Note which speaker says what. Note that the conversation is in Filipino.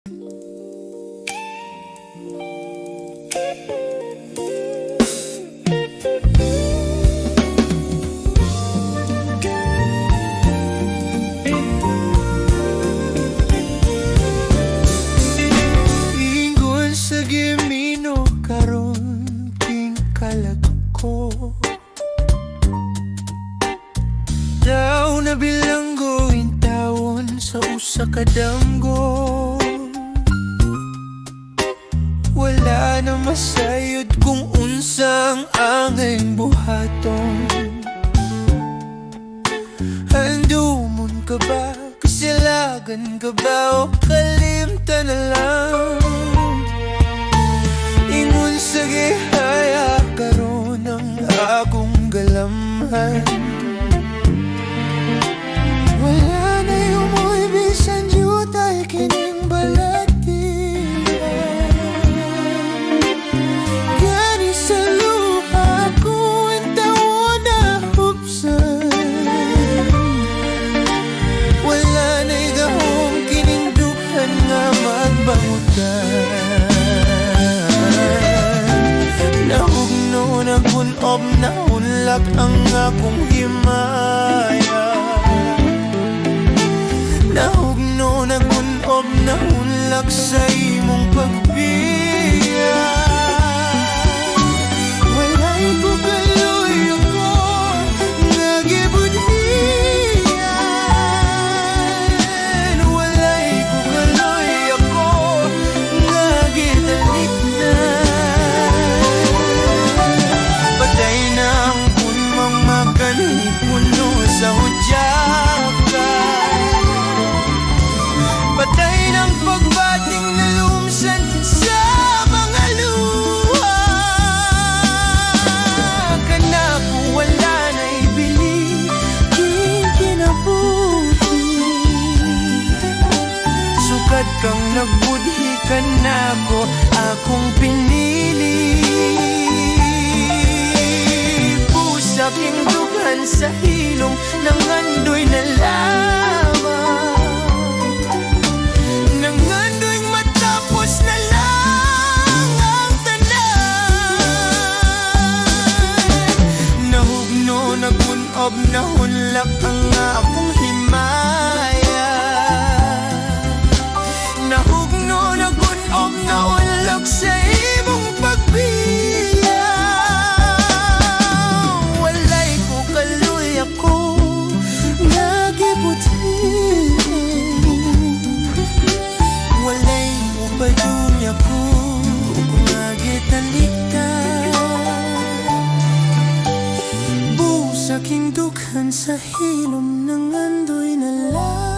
Speaker 1: Ingon sa gimino karon king kalagko, daw na bilanggo intawon sa usa ka damgo. Wala na masayod kung unsang angay buhaton. Handumon ka ba? Kasilagan ka ba? O kalimta na lang? Ingon sa gihaya karon ang akong galamhan. Wala na yung mo'y bisan jutay kining balati. Gani sa luha ko ang tawo na hupsan. Wala na'y gahong kining dukhan nga magbangutan. Nahugno na kunob na unlak ang akong himaya. Nahugno na kunob na unlak sa imong pagbiya. Walay ko kaloy ako nga gibudhian. Walay ko kaloy ako nga gitalikdan. Patay na ang punmang makanipuno sa hudyakan. Patay ng pagbating na lumsan sa mga luha. Kanako wala na ibili king kinabuhi. Sukat kang nagbudhi kanako akong pinili. Busak yung dughan sa hilong ng andoy na lamang. Nangandoy matapos na lang ang tanan. Nahugno na kunob na hunlak ang akong himaya. Nahugno na kunob na hunlak sa imong pagbiya. Walay ko kaloy ako nga gibudhian. Walay mo badung ako nga gitalikdan. Busak yung dukhan sa hilom ng andoy na lang.